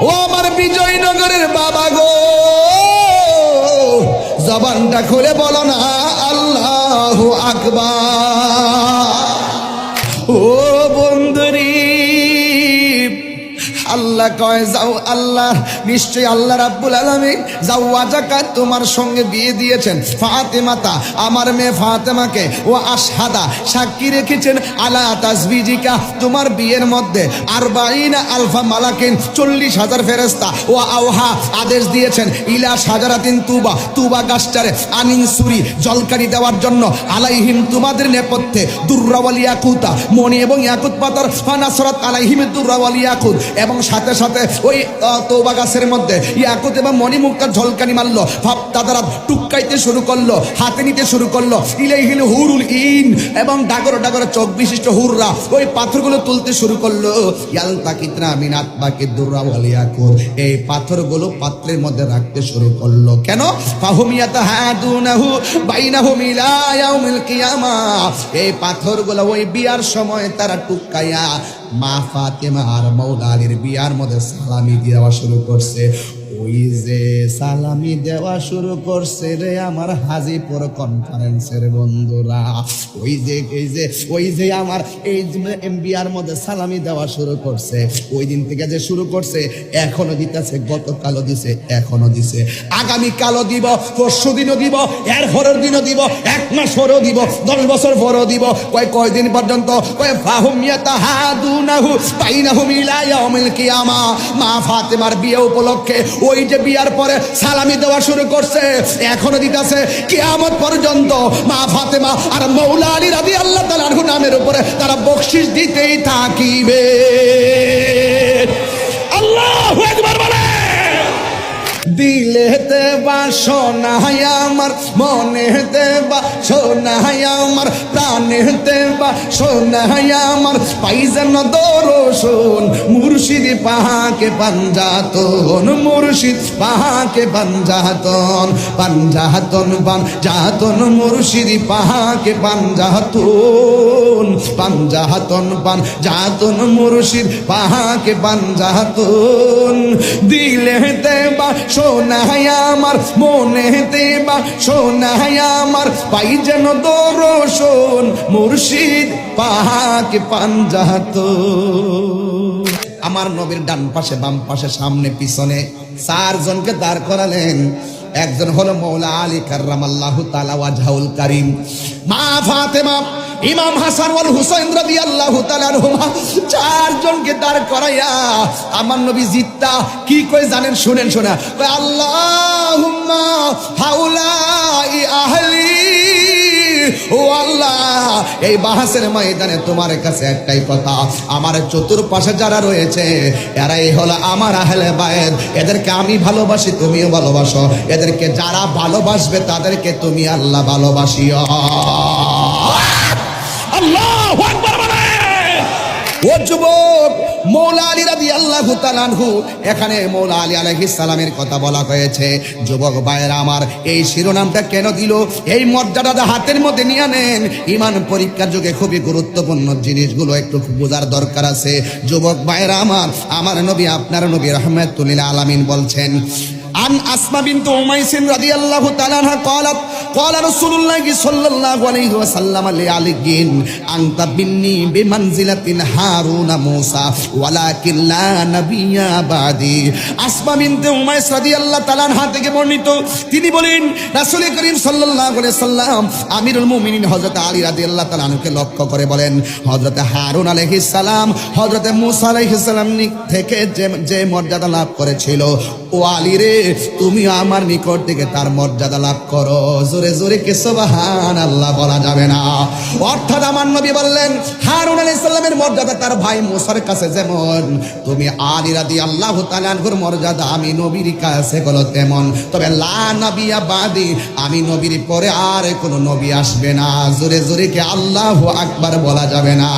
ও আমার বিজয়নগরের বাবা গো, জবানটা খুলে বলো না আল্লাহু আকবার। ও বন্ধুরি, আল্লাহ কয় যাও, আল্লাহ নিশ্চয়ই আল্লাহ রাব্বুল আলামিন জাওয়াজাকা তোমার সঙ্গে বিয়ে দিয়েছেন ফাতেমাতা, আমার মেয়ে ফাতেমাকে, ও আশহাদা সাক্ষী রেখেছেন আলা তাজবিজিকা তোমার বিয়ের মধ্যে 40,000 মালাকিন 40,000 ফেরেশতা, ও আওহা আদেশ দিয়েছেন ইলা শাজারাতিন তুবা তুবা গাছটারে আনিন সুরি জলকারি দেওয়ার জন্য আলাইহিম তোমাদের নেপথ্যে দুররা ওয়াল ইয়াকুতা মণি এবং ইয়াকুত পাতার ফানাসরাত আলাইহিম দুররা ওয়াল ইয়াকুত, এবং সাথে সাথে ওই তওবা গাছের মধ্যে ইয়াকুত এবং মণিমুক্তার ঝলকানি মারলো, তারা টুকাইতে শুরু করলো, হাতে নিতে শুরু করলো। ইলাইহিল হুরুল ইন এবং ডাগর ডাগর চোখ বিশিষ্ট হুররা ওই পাথরগুলো তুলতে শুরু করলো। ইয়ালতাকিতনা মিনাত বাকিদ দুররা ওয়াল ইয়াকুত, এই পাথরগুলো পাত্রের মধ্যে রাখতে শুরু করলো। কেন? ফাহুম ইয়াতাহাদুনাহু বাইনাহুম ইলা ইয়াউমিল কিয়ামাহ, এই পাথরগুলো ওই বিয়ার সময় তারা টুকাইয়া মা ফাতেমা আর মওলা আলীর বিয়ার মধ্যে সালামি দেওয়া শুরু করছে। ওই যে সালামি দেওয়া শুরু করছে রে আমার হাজীপুর কনফারেন্সের বন্ধুরা, ওই যে আমার এই বিয়ার মধ্যে সালামি দেওয়া শুরু করছে, ওই দিন থেকে যে শুরু করছে এখনো দিতেছে, গতকালও দিছে, এখনো দিছে, আগামী কালও দিব, পরশু দিনও দিব, এর পরের দিনও দিব, 1 মাস পরেও দিব, 10 বছর পরেও দিব। কয়দিন পর্যন্ত? ফাহুম ইয়াতাহাদুনাহু বাইনাহুম ইলা ইয়াউমিল কিয়ামাহ, মা ফাতেমার বিয়ে উপলক্ষে ওই যে বিয়ার পরে সালামি দেওয়া শুরু করছে, এখনো দিতেছে কিয়ামত পর্যন্ত। মা ফাতেমা আর মওলা আলী রাদিয়াল্লাহু তাআলা আনহু নামের উপরে তারা বকশিশ দিতেই থাকিবে। আল্লাহু আকবার বলে। দিলেতে বাসনায় আমার, মনেতে বাসনায় আমার, প্রাণেতে বাসনায় আমার, পাইজান দর্শন মুর্শিদ পাহাকে পাঞ্জাতন, মুর্শিদ পাহাকে পাঞ্জাতন, পাঞ্জাতন পাঞ্জাতন মুর্শিদ পাহাকে পাঞ্জাতন, পাঞ্জাতন পাঞ্জাতন মুর্শিদ পাহাকে পাঞ্জাতন। দিলেতে বা সোনায় আমার, মনেতে বা সোনায় আমার, পাই যেন দর্শন মুর্শিদ পাহাকে পাঞ্জাতন। আমার নবীর ডান পাশে, বাম পাশে, সামনে পিছনে 4 জনকে দাঁড় করালেন। একজন হলো মওলা আলী কাররামাল্লাহু তাআলা ওয়াজহুল কারীম, মা ফাতেমা, ইমাম হাসান ওয়াল হুসাইন রাদিয়াল্লাহু তাআলা আনহুমা, 4 জনকে দাঁড় করাইয়া আমার নবী জিত্তা কি কয় জানেন? শুনেন শোনা, কয় আল্লাহুম্মা হাউলাই আহলি, ও আল্লাহ এই বাহাসের ময়দানে তোমার কাছে একটাই কথা, আমার চতুর্পাশে যারা রয়েছে এরাই হলো আমার আহলে বায়ত, এদেরকে আমি ভালোবাসি, তুমিও ভালোবাসো, এদেরকে যারা ভালোবাসবে তাদেরকে তুমি আল্লাহ ভালোবাসিও। আল্লাহু আকবার বলে। ও যুবক, মওলা আলী রাদিয়াল্লাহু তাআলা আনহু, এখানে মওলা আলী আলাইহিস সালামের কথা বলা হয়েছে। যুবক ভাইয়েরা আমার, এই শিরোনামটা কেন দিল? এই মর্যাদাটা হাতের মধ্যে নিয়ে নেন। ঈমান পরীক্ষার যুগে খুবই গুরুত্বপূর্ণ জিনিসগুলো একটু বোঝার দরকার আছে। যুবক ভাইয়েরা আমার নবী, আপনার নবী রাহমাতুল লিল আলামিন বলছেন, আন আসমা বিনতু উমাইস রাদিয়াল্লাহু তাআলা আনহা ক্বালাত ক্বালা রাসূলুল্লাহ সাল্লাল্লাহু আলাইহি ওয়াসাল্লাম লিআলিয়িন আনতা বিন্নি বিমানজিলাতিন হারুন মুসা ওয়ালাকিন লা নাবিয়্যা বাদি। আসমা বিনতু উমাইস রাদিয়াল্লাহু তাআলা আনহা থেকে বর্ণিত, তিনি বলেন রাসূল করিম সাল্লাল্লাহু আলাইহি সাল্লাম আমিরুল মুমিনিন হযরত আলী রাদিয়াল্লাহু তাআলা আনহুকে লক্ষ্য করে বলেন, হযরত হারুন আলাইহিস সালাম হযরত মুসা আলাইহিস সালাম থেকে যে মর্যাদা লাভ করেছিল, ও আলী রে তুমি আমার নিকট থেকে তার মর্যাদা লাভ করো। জোরে জোরে কে সুবহানাল্লাহ বলা যাবে না। অর্থাৎ আমার নবী বললেন হারুন আলাইহিস সালামের মর্যাদা তার ভাই মুসার কাছে যেমন, তুমি আলী রাদিয়াল্লাহু তাআলা আনহুর মর্যাদা আমি নবীর কাছে হলো তেমন। তবে লা নবিয়্যা বাদি, আমি নবীর পরে আর কোনো নবী আসবে না। জোরে জোরে কে আল্লাহু আকবার বলা যাবে না।